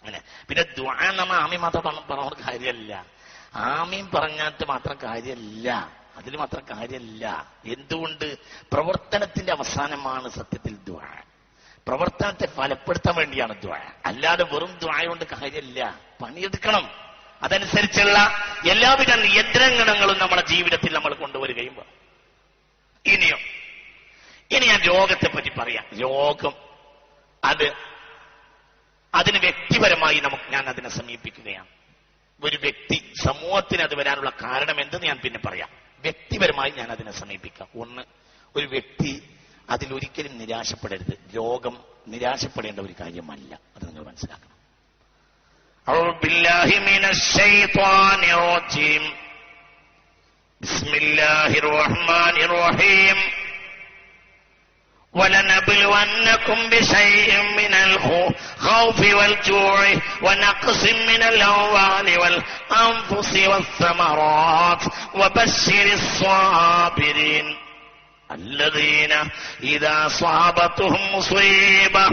അങ്ങനെ പിന്നെ ദുആ നമ്മ ആമീൻ മാത്രം പറഞ്ഞ കാര്യമല്ല. ആമീൻ പറഞ്ഞാൽ മാത്രം കാര്യമല്ല, അതിൽ മാത്രം കാര്യമല്ല. എന്തുകൊണ്ട്? പ്രവർത്തനത്തിന്റെ അവസാനമാണ് സത്യത്തിൽ ദുആ. പ്രവർത്തനത്തെ ഫലപ്പെടുത്താൻ വേണ്ടിയാണ് ദുആ. അല്ലാതെ വെറും ദുആ കൊണ്ട് കാര്യമില്ല. പണിയെടുക്കണം. അതനുസരിച്ചുള്ള എല്ലാവിധ നിയന്ത്രണങ്ങളും നമ്മുടെ ജീവിതത്തിൽ നമ്മൾ കൊണ്ടുവരികയും വേണം. ഇനി ഞാൻ രോഗത്തെ പറ്റി പറയാം. രോഗം അതിന് വ്യക്തിപരമായി ഞാൻ അതിനെ സമീപിക്കുകയാണ്. ഒരു വ്യക്തി, സമൂഹത്തിന് അത് വരാനുള്ള കാരണം എന്തെന്ന് ഞാൻ പിന്നെ പറയാം. വ്യക്തിപരമായി ഞാൻ അതിനെ സമീപിക്കാം. ഒന്ന്, ഒരു വ്യക്തി അതിലൊരിക്കലും നിരാശപ്പെടരുത്. രോഗം നിരാശപ്പെടേണ്ട ഒരു കാര്യമല്ല. അത് നിങ്ങൾ മനസ്സിലാക്കണം. أعوذ بالله من الشيطان الرجيم. بسم الله الرحمن الرحيم. ولنبلونكم بشيء من الخوف والجوع ونقص من الأموال والأنفس والثمرات وبشر الصابرين الذين إذا أصابتهم مصيبة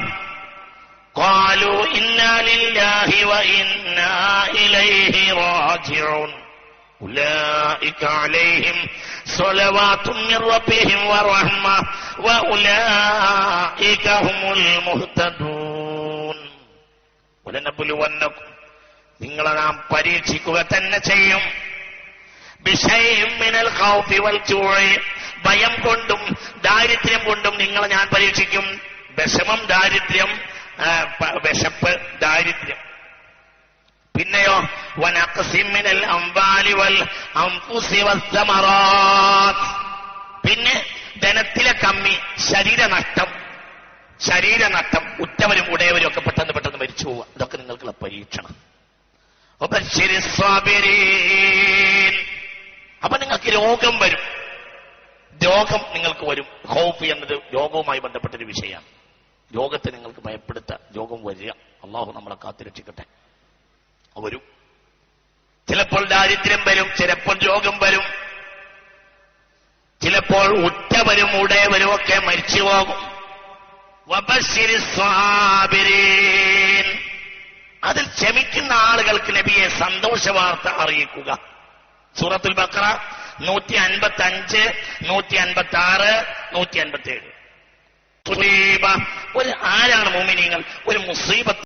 قالوا إنا لله وإنا إليه راجعون أولئك عليهم صلوات من ربهم ورحمة وأولئك هم المهتدون. ولنبلونكم, നിങ്ങളെ നാം പരീക്ഷിക്കുക തന്നെ ചെയ്യും. ബിശൈഇൻ മിനൽ ഖൗഫി വൽ ജൂഇ, ഭയം കൊണ്ടും ദാരിദ്ര്യം കൊണ്ടും നിങ്ങളെ ഞാൻ പരീക്ഷിക്കും. വിഷമം, ദാരിദ്ര്യം, വിശപ്പ്, ദാരിദ്ര്യം. പിന്നെയോ വനഖ്സിൻ മിനൽ അംവാലി വൽ അൻഫുസി വസ്സമറാത്ത്, പിന്നെ ധനത്തിലെ കമ്മി, ശരീരനഷ്ടം, ഉറ്റവരും ഉടയവരും ഒക്കെ പെട്ടെന്ന് മരിച്ചു പോവുക. ഇതൊക്കെ നിങ്ങൾക്കുള്ള പരീക്ഷണം. അപ്പൊ നിങ്ങൾക്ക് രോഗം വരും. രോഗം നിങ്ങൾക്ക് വരും. ഖൗഫ് എന്നത് രോഗവുമായി ബന്ധപ്പെട്ടൊരു വിഷയമാണ്. രോഗത്തെ നിങ്ങൾക്ക് ഭയപ്പെടുത്താൻ രോഗം വരിക. അള്ളാഹു നമ്മളെ കാത്തുരക്ഷിക്കട്ടെ. വരും. ചിലപ്പോൾ ദാരിദ്ര്യം വരും, ചിലപ്പോൾ രോഗം വരും, ചിലപ്പോൾ ഉറ്റവരും ഉടയവരും ഒക്കെ മരിച്ചു പോകും. വബശ്ശിരി സ്വാബിരീൻ, അതിൽ ക്ഷമിക്കുന്ന ആളുകൾക്ക് നബിയെ സന്തോഷ വാർത്ത അറിയിക്കുക. സൂറത്തുൽ ബഖറ 155, 156, 157. ഒരു ആരാണ് മുഅ്മിനീങ്ങൾ? ഒരു മുസീബത്ത്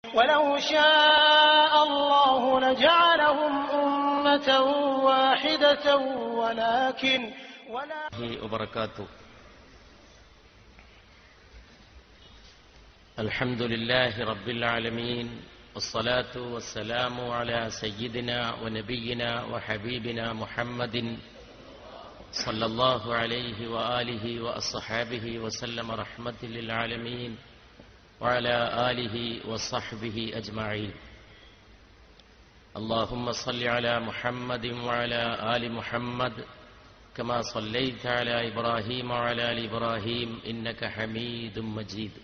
ولو شاء الله لجعلهم أمة واحدة ولكن وبركاته. الحمد لله رب العالمين والصلاة والسلام على سيدنا ونبينا وحبيبنا محمد صلى الله عليه وآله وأصحابه وسلم رحمة للعالمين وعلى آله وصحبه أجمعين. اللهم صل على محمد وعلى آل محمد كما صليت على إبراهيم وعلى آل إبراهيم إنك حميد مجيد.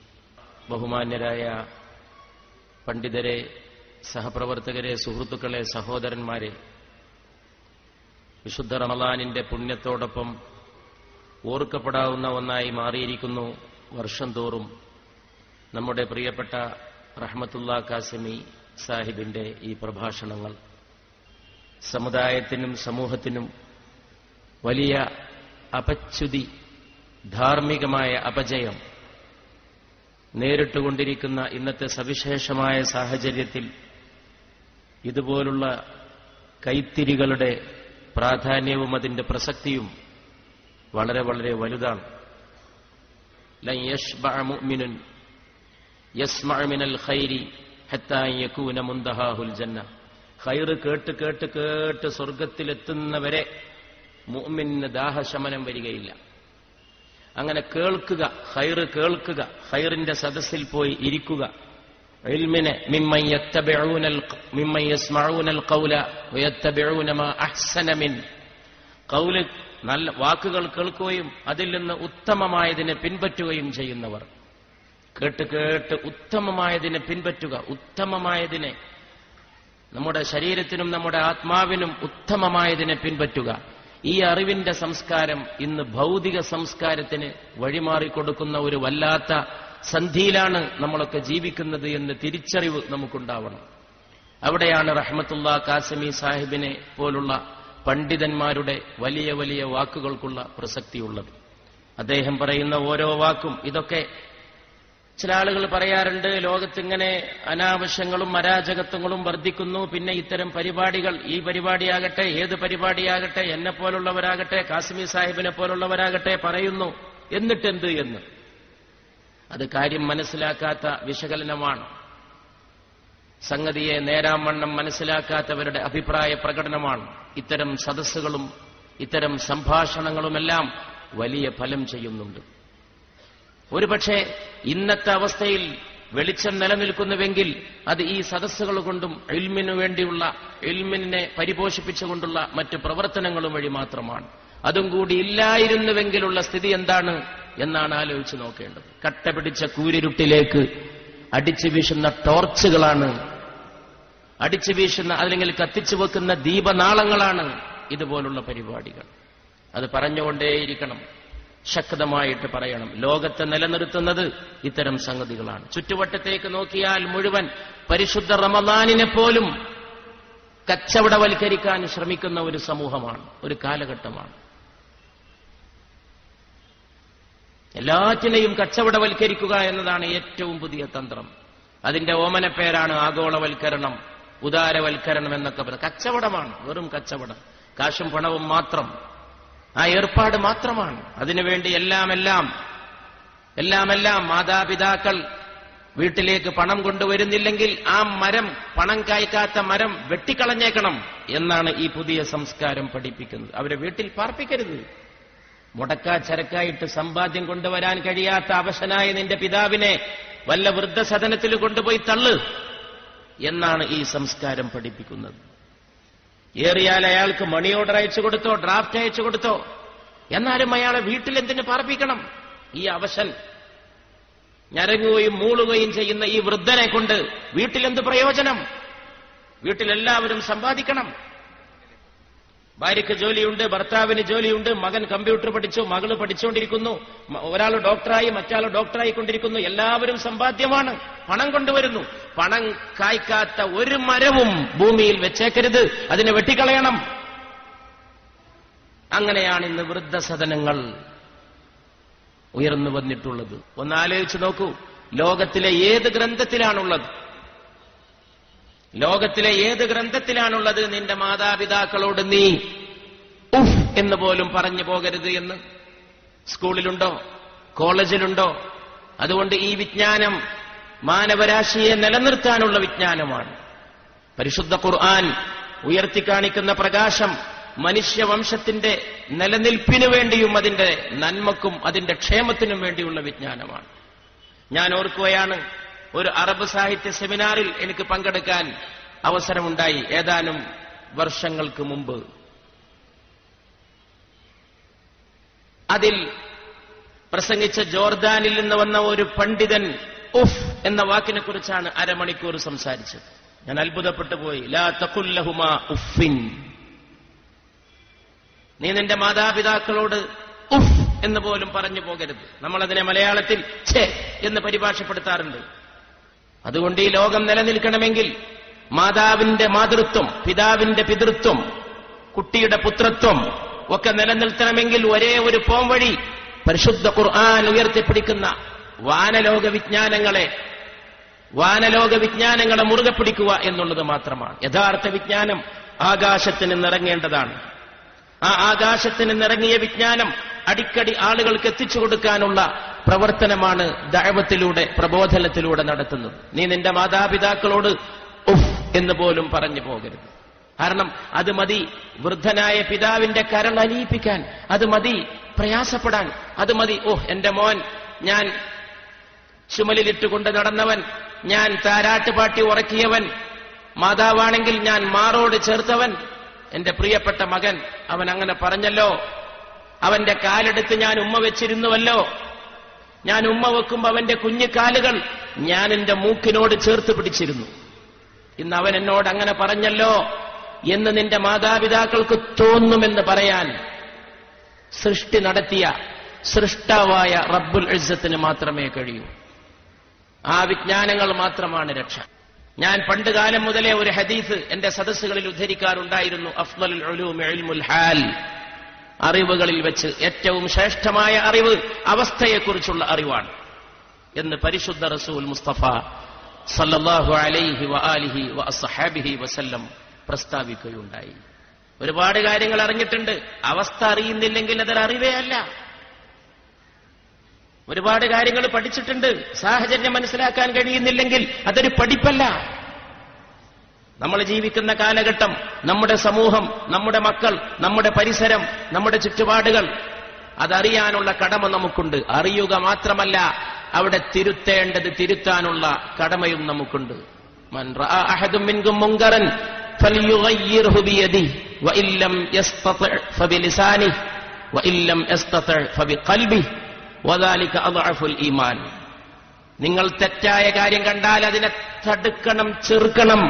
ബഹുമാന്യരായ പണ്ഡിതരെ, സഹപ്രവർത്തകരെ, സുഹൃത്തുക്കളെ, സഹോദരന്മാരെ, വിശുദ്ധ റമളാനിന്റെ പുണ്യത്തോടൊപ്പം ഓർക്കപ്പെടാവുന്ന ഒന്നായി മാറിയിരിക്കുന്നു വർഷം തോറും നമ്മുടെ പ്രിയപ്പെട്ട റഹ്മത്തുള്ള കാസിമി സാഹിബിന്റെ ഈ പ്രഭാഷണങ്ങൾ. സമുദായത്തിനും സമൂഹത്തിനും വലിയ അപച്യുതി, ധാർമ്മികമായ അപജയം നേരിട്ടുകൊണ്ടിരിക്കുന്ന ഇന്നത്തെ സവിശേഷമായ സാഹചര്യത്തിൽ ഇതുപോലുള്ള കൈത്തിരികളുടെ പ്രാധാന്യവും അതിന്റെ പ്രസക്തിയും വളരെ വളരെ വലുതാണ്. ലൻ യശ്ബഅ മുഅ്മിനുൻ യസ്മഅ മിനൽ ഖൈരി ഹത്താ യകൂന മുൻതഹാഹുൽ ജന്ന. ഖൈർ കേട്ട് കേട്ട് കേട്ട് സ്വർഗത്തിലെത്തുന്നവരെ മുഅ്മിനിന് ദാഹശമനം വരികയില്ല. അങ്ങനെ കേൾക്കുക, ഖൈർ കേൾക്കുക, ഖൈറിന്റെ സദസ്സിൽ പോയി ഇരിക്കുക. ഇൽമിനെ മിമ്മൻ യസ്മഊനൽ ഖൗല വയത്തബിഊന മാ അഹ്സന മിൻ. ഖൗല്, നല്ല വാക്കുകൾ കേൾക്കുകയും അതിൽ നിന്ന് ഉത്തമമായതിനെ പിൻപറ്റുകയും ചെയ്യുന്നവർ. കേട്ട് കേട്ട് ഉത്തമമായതിനെ പിൻപറ്റുക, ഉത്തമമായതിനെ, നമ്മുടെ ശരീരത്തിനും നമ്മുടെ ആത്മാവിനും ഉത്തമമായതിനെ പിൻപറ്റുക. ഈ അറിവിന്റെ സംസ്കാരം ഇന്ന് ഭൗതിക സംസ്കാരത്തിന് വഴിമാറിക്കൊടുക്കുന്ന ഒരു വല്ലാത്ത സന്ധിയിലാണ് നമ്മളൊക്കെ ജീവിക്കുന്നത് എന്ന് തിരിച്ചറിവ് നമുക്കുണ്ടാവണം. അവിടെയാണ് റഹ്മത്തുള്ള കാസിമി സാഹിബിനെ പോലുള്ള പണ്ഡിതന്മാരുടെ വലിയ വലിയ വാക്കുകൾക്കുള്ള പ്രസക്തിയുള്ളത്. അദ്ദേഹം പറയുന്ന ഓരോ വാക്കും, ഇതൊക്കെ ചില ആളുകൾ പറയാറുണ്ട്, ലോകത്തിങ്ങനെ അനാവശ്യങ്ങളും അരാജകത്വങ്ങളും വർദ്ധിക്കുന്നു, പിന്നെ ഇത്തരം പരിപാടികൾ, ഈ പരിപാടിയാകട്ടെ ഏത് പരിപാടിയാകട്ടെ, എന്നെ പോലുള്ളവരാകട്ടെ കാസിമി സാഹിബിനെ പോലുള്ളവരാകട്ടെ പറയുന്നു, എന്നിട്ടെന്ത് എന്ന്. അത് കാര്യം മനസ്സിലാക്കാത്ത വിശകലനമാണ്. സംഗതിയെ നേരാംവണ്ണം മനസ്സിലാക്കാത്തവരുടെ അഭിപ്രായ പ്രകടനമാണ്. ഇത്തരം സദസ്സുകളും ഇത്തരം സംഭാഷണങ്ങളുമെല്ലാം വലിയ ഫലം ചെയ്യുന്നുണ്ട്. ഒരുപക്ഷെ ഇന്നത്തെ അവസ്ഥയിൽ വെളിച്ചം നിലനിൽക്കുന്നുവെങ്കിൽ അത് ഈ സദസ്സുകൾ കൊണ്ടും ഇൽമിനു വേണ്ടിയുള്ള, ഇൽമിനെ പരിപോഷിപ്പിച്ചുകൊണ്ടുള്ള മറ്റ് പ്രവർത്തനങ്ങളും വഴി മാത്രമാണ്. അതും കൂടി ഇല്ലായിരുന്നുവെങ്കിലുള്ള സ്ഥിതി എന്താണ് എന്നാണ് ആലോചിച്ച് നോക്കേണ്ടത്. കട്ട പിടിച്ച കൂരിരുട്ടിലേക്ക് അടിച്ചു വീശുന്ന ടോർച്ചുകളാണ്, അടിച്ചു വീശുന്ന അല്ലെങ്കിൽ കത്തിച്ചു വെക്കുന്ന ദീപനാളങ്ങളാണ് ഇതുപോലുള്ള പരിപാടികൾ. അത് പറഞ്ഞുകൊണ്ടേയിരിക്കണം, ശക്തമായിട്ട് പറയണം. ലോകത്തെ നിലനിർത്തുന്നത് ഇത്തരം സംഗതികളാണ്. ചുറ്റുവട്ടത്തേക്ക് നോക്കിയാൽ മുഴുവൻ പരിശുദ്ധ റമളാനിനെ പോലും കച്ചവടവൽക്കരിക്കാൻ ശ്രമിക്കുന്ന ഒരു സമൂഹമാണ്, ഒരു കാലഘട്ടമാണ്. എല്ലാറ്റിനെയും കച്ചവടവൽക്കരിക്കുക എന്നതാണ് ഏറ്റവും പുതിയ തന്ത്രം. അതിന്റെ ഓമന പേരാണ് ആഗോളവൽക്കരണം, ഉദാരവൽക്കരണം എന്നൊക്കെ പറയുന്നത്. കച്ചവടമാണ്, വെറും കച്ചവടം, കാശും പണവും മാത്രം. ആ ഏർപ്പാട് മാത്രമാണ്. അതിനുവേണ്ടി എല്ലാം മാതാപിതാക്കൾ വീട്ടിലേക്ക് പണം കൊണ്ടുവരുന്നില്ലെങ്കിൽ ആ മരം, പണം കായ്ക്കാത്ത മരം വെട്ടിക്കളഞ്ഞേക്കണം എന്നാണ് ഈ പുതിയ സംസ്കാരം പഠിപ്പിക്കുന്നത്. അവരെ വീട്ടിൽ പാർപ്പിക്കരുത്. മുടക്കാച്ചരക്കായിട്ട് സമ്പാദ്യം കൊണ്ടുവരാൻ കഴിയാത്ത അവശനായ നിന്റെ പിതാവിനെ വല്ല വൃദ്ധസദനത്തിൽ കൊണ്ടുപോയി തള്ളു എന്നാണ് ഈ സംസ്കാരം പഠിപ്പിക്കുന്നത്. ഏറിയാൽ അയാൾക്ക് മണി ഓർഡർ അയച്ചു കൊടുത്തോ, ഡ്രാഫ്റ്റ് അയച്ചു കൊടുത്തോ, എന്നാലും അയാളെ വീട്ടിലെന്തിന് പാർപ്പിക്കണം? ഈ അവശൻ ഞരങ്ങുകയും മൂളുകയും ചെയ്യുന്ന ഈ വൃദ്ധനെ കൊണ്ട് വീട്ടിലെന്ത് പ്രയോജനം? വീട്ടിലെല്ലാവരും സമ്പാദിക്കണം. ഭാര്യയ്ക്ക് ജോലിയുണ്ട്, ഭർത്താവിന് ജോലിയുണ്ട്, മകൻ കമ്പ്യൂട്ടർ പഠിച്ചു, മകള് പഠിച്ചുകൊണ്ടിരിക്കുന്നു, ഒരാൾ ഡോക്ടറായി, മറ്റാൾ ഡോക്ടറായിക്കൊണ്ടിരിക്കുന്നു. എല്ലാവരും സമ്പാദ്യമാണ്, പണം കൊണ്ടുവരുന്നു. പണം കായ്ക്കാത്ത ഒരു മരവും ഭൂമിയിൽ വെച്ചേക്കരുത്, അതിനെ വെട്ടിക്കളയണം. അങ്ങനെയാണ് ഇന്ന് വൃദ്ധസദനങ്ങൾ ഉയർന്നു വന്നിട്ടുള്ളത്. ഒന്നാലോചിച്ചു നോക്കൂ, ലോകത്തിലെ ഏത് ഗ്രന്ഥത്തിലാണുള്ളത്? ലോകത്തിലെ ഏത് ഗ്രന്ഥത്തിലാണുള്ളത് നിന്റെ മാതാപിതാക്കളോട് നീ ഉഫ് എന്ന് പോലും പറഞ്ഞു പോകരുത് എന്ന്? സ്കൂളിലുണ്ടോ? കോളേജിലുണ്ടോ? അതുകൊണ്ട് ഈ വിജ്ഞാനം മാനവരാശിയെ നിലനിർത്താനുള്ള വിജ്ഞാനമാണ്. പരിശുദ്ധ ഖുർആൻ ഉയർത്തിക്കാണിക്കുന്ന പ്രകാശം മനുഷ്യവംശത്തിന്റെ നിലനിൽപ്പിനു വേണ്ടിയും അതിന്റെ നന്മക്കും അതിന്റെ ക്ഷേമത്തിനും വേണ്ടിയുള്ള വിജ്ഞാനമാണ്. ഞാൻ ഓർക്കുകയാണ്, ഒരു അറബ് സാഹിത്യ സെമിനാറിൽ എനിക്ക് പങ്കെടുക്കാൻ അവസരമുണ്ടായി ഏതാനും വർഷങ്ങൾക്ക് മുമ്പ്. അതിൽ പ്രസംഗിച്ച ജോർദാനിൽ നിന്ന് വന്ന ഒരു പണ്ഡിതൻ ഉഫ് എന്ന വാക്കിനെ കുറിച്ചാണ് അരമണിക്കൂർ സംസാരിച്ചത്. ഞാൻ അത്ഭുതപ്പെട്ടു പോയി. ലാ തഖുൽ ലഹുമാ ഉഫിൻ, നീ നിന്റെ മാതാപിതാക്കളോട് ഉഫ് എന്ന് പോലും പറഞ്ഞു പോകരുത്. നമ്മളതിനെ മലയാളത്തിൽ ഛേ എന്ന് പരിഭാഷപ്പെടുത്താറുണ്ട്. അതുകൊണ്ട് ഈ ലോകം നിലനിൽക്കണമെങ്കിൽ മാതാവിന്റെ മാതൃത്വം, പിതാവിന്റെ പിതൃത്വം, കുട്ടിയുടെ പുത്രത്വം ഒക്കെ നിലനിർത്തണമെങ്കിൽ ഒരേ ഒരു പോംവഴി പരിശുദ്ധ ഖുർആൻ ഉയർത്തിപ്പിടിക്കുന്ന വാനലോക വിജ്ഞാനങ്ങളെ മുറുകെ പിടിക്കുക എന്നുള്ളത് മാത്രമാണ്. യഥാർത്ഥ വിജ്ഞാനം ആകാശത്തിൽ നിന്നിറങ്ങേണ്ടതാണ്. ആ ആകാശത്തിൽ നിന്നിറങ്ങിയ വിജ്ഞാനം അടിക്കടി ആളുകൾക്ക് എത്തിച്ചു കൊടുക്കാനുള്ള പ്രവർത്തനമാണ് ദഅവത്തിലൂടെ, പ്രബോധനത്തിലൂടെ നടത്തുന്നത്. നീ നിന്റെ മാതാപിതാക്കളോട് ഉഫ് എന്ന് പോലും പറഞ്ഞു പോകരുത്. കാരണം അത് മതി വൃദ്ധനായ പിതാവിന്റെ കരൾ അലിയിപ്പിക്കാൻ, അത് മതി പ്രയാസപ്പെടാൻ, അത് മതി ഓഹ് എന്റെ മോൻ, ഞാൻ ചുമലിലിട്ടുകൊണ്ട് നടന്നവൻ, ഞാൻ താരാട്ടുപാട്ടി ഉറക്കിയവൻ, മാതാവാണെങ്കിൽ ഞാൻ മാറോട് ചേർത്തവൻ, എന്റെ പ്രിയപ്പെട്ട മകൻ അവൻ അങ്ങനെ പറഞ്ഞല്ലോ, അവന്റെ കാലെടുത്ത് ഞാൻ ഉമ്മ വെച്ചിരുന്നുവല്ലോ, ഞാൻ ഉമ്മ വെക്കുമ്പോ അവന്റെ കുഞ്ഞു കാലുകൾ ഞാൻ എന്റെ മൂക്കിനോട് ചേർത്ത് പിടിച്ചിരുന്നു, ഇന്ന് അവൻ എന്നോട് അങ്ങനെ പറഞ്ഞല്ലോ എന്ന് നിന്റെ മാതാപിതാക്കൾക്ക് തോന്നുമെന്ന് പറയാൻ സൃഷ്ടി നടത്തിയ സൃഷ്ടാവായ റബ്ബുൽ ഇസ്സത്തിന് മാത്രമേ കഴിയൂ. ആ വിജ്ഞാനങ്ങൾ മാത്രമാണ് രക്ഷ. ഞാൻ പണ്ടുകാലം മുതലേ ഒരു ഹദീസ് എന്റെ സദസ്സുകളിൽ ഉദ്ധരിക്കാറുണ്ടായിരുന്നു. അഫ്ളലുൽ ഉലൂമി ഇൽമുൽ ഹാൽ, അറിവുകളിൽ വെച്ച് ഏറ്റവും ശ്രേഷ്ഠമായ അറിവ് അവസ്ഥയെക്കുറിച്ചുള്ള അറിവാണ് എന്ന് പരിശുദ്ധ റസൂൽ മുസ്തഫ സല്ലല്ലാഹു അലൈഹി വആലിഹി വഅസ്ഹാബിഹി വസല്ലം പ്രസ്താവിക്കുകയുണ്ടായി. ഒരുപാട് കാര്യങ്ങൾ അറിഞ്ഞിട്ടുണ്ട്, അവസ്ഥ അറിയുന്നില്ലെങ്കിൽ അതൊരു അറിവേ അല്ല. ഒരുപാട് കാര്യങ്ങൾ പഠിച്ചിട്ടുണ്ട്, സാഹചര്യം മനസ്സിലാക്കാൻ കഴിയുന്നില്ലെങ്കിൽ അതൊരു പഠിപ്പല്ല. നമ്മൾ ജീവിക്കുന്ന കാലഘട്ടം, നമ്മുടെ സമൂഹം, നമ്മുടെ മക്കൾ, നമ്മുടെ പരിസരം, നമ്മുടെ ചുറ്റുപാടുകൾ, അതറിയാനുള്ള കടമ നമുക്കുണ്ട്. അറിയുക മാത്രമല്ല, അവിടെ തിരുത്തേണ്ടത് തിരുത്താനുള്ള കടമയും നമുക്കുണ്ട്. മൻ റഅ അഹദും മിൻകും മുൻകറൻ ഫൽയുഗയ്യിർഹു ബിയദിഹി വഇല്ലം യസ്തതി' ഫബിലിസാനിഹി വഇല്ലം യസ്തതി' ഫബിഖൽബിഹി വദാലിക അദ്അഫുൽ ഈമാൻ. നിങ്ങൾ തെറ്റായ കാര്യം കണ്ടാൽ അതിനെ തടുക്കണം, ചെറുക്കണം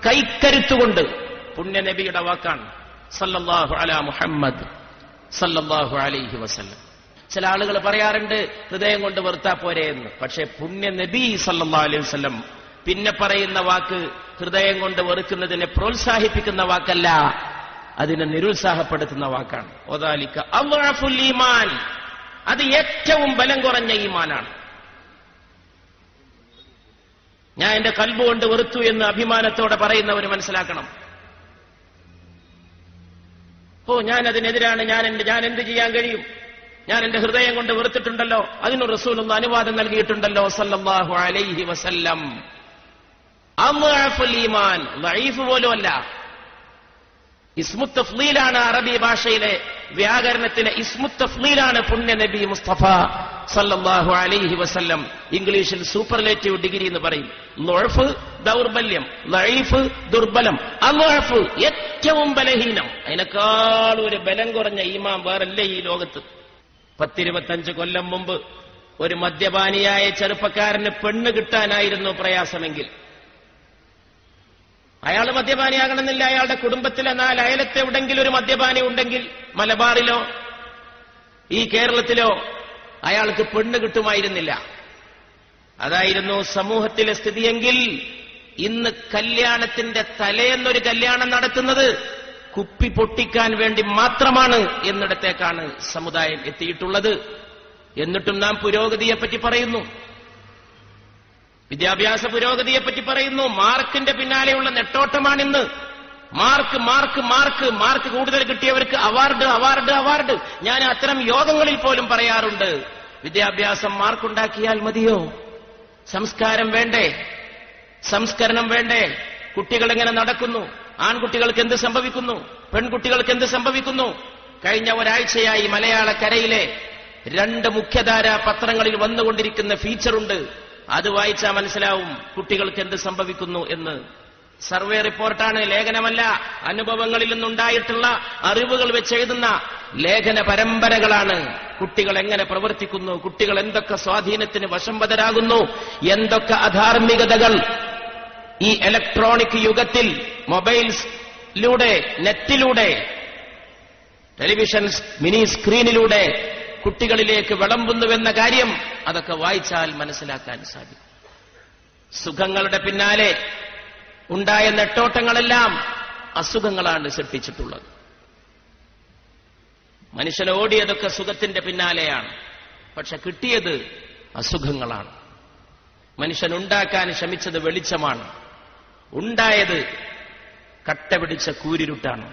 കൈക്കരുത്തുകൊണ്ട്. പുണ്യനബിയുടെ വാക്കാണ് സല്ലല്ലാഹു അലാ മുഹമ്മദ് സല്ലല്ലാഹു അലൈഹി വസല്ലം. ചില ആളുകൾ പറയാറുണ്ട് ഹൃദയം കൊണ്ട് വെറുത്താ പോരെ എന്ന്. പക്ഷേ പുണ്യനബി സല്ലല്ലാഹു അലൈഹി വസല്ലം പിന്നെ പറയുന്ന വാക്ക് ഹൃദയം കൊണ്ട് വെറുക്കുന്നതിനെ പ്രോത്സാഹിപ്പിക്കുന്ന വാക്കല്ല, അതിനെ നിരുത്സാഹപ്പെടുത്തുന്ന വാക്കാണ്. വദാലിക അദ്അഫുൽ ഈമാൻ, അത് ഏറ്റവും ബലം കുറഞ്ഞ ഈമാനാണ്. ഞാൻ എന്റെ കൽബ് കൊണ്ട് വെറുത്തു എന്ന് അഭിമാനത്തോടെ പറയുന്നവർ മനസ്സിലാക്കണം. ഞാൻ അതിനെതിരാണ്, ഞാൻ എന്ത് ചെയ്യാൻ കഴിയും, ഞാൻ എന്റെ ഹൃദയം കൊണ്ട് വെറുത്തിട്ടുണ്ടല്ലോ, അതിന് റസൂലുള്ള അനുവാദം നൽകിയിട്ടുണ്ടല്ലോ സല്ലല്ലാഹു അലൈഹി വസല്ലം. അദ്അഫുൽ ഈമാൻ, ദഈഫ് പോലും അല്ല. ഇസ്മു തഫ്ളീലാണ് അറബി ഭാഷയിലെ വ്യാകരണത്തിലെ ഇസ്മു തഫ്ളീലാണ് പുണ്യ നബി മുസ്തഫ സല്ലല്ലാഹു അലൈഹി വസല്ലം. ഇംഗ്ലീഷിൽ സൂപ്പർലേറ്റീവ് ഡിഗ്രി എന്ന് പറയും. ളുഅഫ് ദൗർബല്യം, ദഈഫ് ദുർബലം, അദ്അഫ് ഏറ്റവും ബലഹീനം. അതിനേക്കാൾ ഒരു ബലം കുറഞ്ഞ ഈമാൻ വേറല്ല ഈ ലോകത്ത്. 10-25 കൊല്ലം മുമ്പ് ഒരു മദ്യപാനിയായ ചെറുപ്പക്കാരന് പെണ്ണ് കിട്ടാനായിരുന്നു പ്രയാസമെങ്കിൽ, അയാൾ മദ്യപാനിയാകണമെന്നില്ല, അയാളുടെ കുടുംബത്തിലെ 4 അയലത്തെ എവിടെങ്കിലും ഒരു മദ്യപാനി ഉണ്ടെങ്കിൽ മലബാറിലോ ഈ കേരളത്തിലോ അയാൾക്ക് പെണ്ണ് കിട്ടുമായിരുന്നില്ല. അതായിരുന്നു സമൂഹത്തിലെ സ്ഥിതിയെങ്കിൽ ഇന്ന് കല്യാണത്തിന്റെ തലേന്നൊരു കല്യാണം നടത്തുന്നത് കുപ്പി പൊട്ടിക്കാൻ വേണ്ടി മാത്രമാണ് എന്നിടത്തേക്കാണ് സമുദായം എത്തിയിട്ടുള്ളത്. എന്നിട്ടും നാം പുരോഗതിയെപ്പറ്റി പറയുന്നു. വിദ്യാഭ്യാസ പുരോഗതിയെപ്പറ്റി പറയുന്നു. മാർക്കിന്റെ പിന്നാലെയുള്ള നെട്ടോട്ടമാണിന്ന്. മാർക്ക് മാർക്ക് മാർക്ക് മാർക്ക് കൂടുതൽ കിട്ടിയവർക്ക് അവാർഡ് അവാർഡ് അവാർഡ്. ഞാൻ അത്തരം യോഗങ്ങളിൽ പോലും പറയാറുണ്ട്, വിദ്യാഭ്യാസം മാർക്കുണ്ടാക്കിയാൽ മതിയോ? സംസ്കാരം വേണ്ടേ? സംസ്കരണം വേണ്ടേ? കുട്ടികൾ എങ്ങനെ നടക്കുന്നു? ആൺകുട്ടികൾക്ക് എന്ത് സംഭവിക്കുന്നു? പെൺകുട്ടികൾക്ക് എന്ത് സംഭവിക്കുന്നു? കഴിഞ്ഞ ഒരാഴ്ചയായി മലയാളക്കരയിലെ 2 മുഖ്യധാര പത്രങ്ങളിൽ വന്നുകൊണ്ടിരിക്കുന്ന ഫീച്ചറുണ്ട്. അത് വായിച്ചാൽ മനസ്സിലാവും കുട്ടികൾക്ക് എന്ത് സംഭവിക്കുന്നു എന്ന്. സർവേ റിപ്പോർട്ടാണ്, ലേഖനമല്ല. അനുഭവങ്ങളിൽ നിന്നുണ്ടായിട്ടുള്ള അറിവുകൾ വെച്ചെഴുതുന്ന ലേഖന പരമ്പരകളാണ്. കുട്ടികൾ എങ്ങനെ പ്രവർത്തിക്കുന്നു, കുട്ടികൾ എന്തൊക്കെ സ്വാധീനത്തിന് വശംവദരാകുന്നു, എന്തൊക്കെ അധാർമികതകൾ ഈ ഇലക്ട്രോണിക് യുഗത്തിൽ മൊബൈൽസിലൂടെ, നെറ്റിലൂടെ, ടെലിവിഷൻ മിനി സ്ക്രീനിലൂടെ കുട്ടികളിലേക്ക് വിളമ്പുന്നുവെന്ന കാര്യം അതൊക്കെ വായിച്ചാൽ മനസ്സിലാക്കാൻ സാധിക്കും. സുഖങ്ങളുടെ പിന്നാലെ ഉണ്ടായ നെട്ടോട്ടങ്ങളെല്ലാം അസുഖങ്ങളാണ് സൃഷ്ടിച്ചിട്ടുള്ളത്. മനുഷ്യൻ ഓടിയതൊക്കെ സുഖത്തിന്റെ പിന്നാലെയാണ്, പക്ഷെ കിട്ടിയത് അസുഖങ്ങളാണ്. മനുഷ്യൻ ഉണ്ടാക്കാൻ ശ്രമിച്ചത് വെളിച്ചമാണ്, ഉണ്ടായത് കട്ട പിടിച്ച കൂരിരുട്ടാണ്.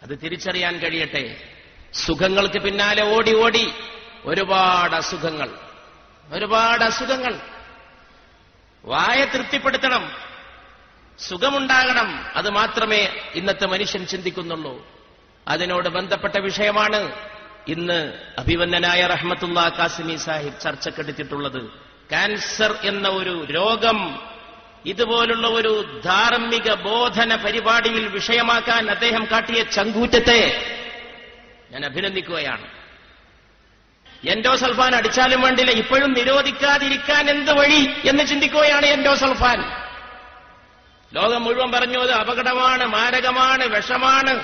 അത് തിരിച്ചറിയാൻ കഴിയട്ടെ. സുഖങ്ങൾക്ക് പിന്നാലെ ഓടി ഓടി ഒരുപാട് അസുഖങ്ങൾ, ഒരുപാട് അസുഖങ്ങൾ. വായ തൃപ്തിപ്പെടുത്തണം, സുഖമുണ്ടാകണം, അത് മാത്രമേ ഇന്നത്തെ മനുഷ്യൻ ചിന്തിക്കുന്നുള്ളൂ. അതിനോട് ബന്ധപ്പെട്ട വിഷയമാണ് ഇന്ന് അഭിവന്ദനായ റഹ്മത്തുള്ള കാസിമി സാഹിബ് ചർച്ചക്കെടുത്തിട്ടുള്ളത്. ക്യാൻസർ എന്ന ഒരു രോഗം ഇതുപോലുള്ള ഒരു ധാർമ്മിക ബോധന പരിപാടിയിൽ വിഷയമാക്കാൻ അദ്ദേഹം കാട്ടിയ ചങ്കൂറ്റത്തെ ഞാൻ അഭിനന്ദിക്കുകയാണ്. എൻഡോസൾഫാൻ അടിച്ചാലും വേണ്ടില്ല, ഇപ്പോഴും നിരോധിക്കാതിരിക്കാൻ എന്ത് വഴി എന്ന് ചിന്തിക്കുകയാണ് എൻഡോസൾഫാൻ. ലോകം മുഴുവൻ പറഞ്ഞു അത് അപകടമാണ്, മാരകമാണ്, വിഷമാണ്.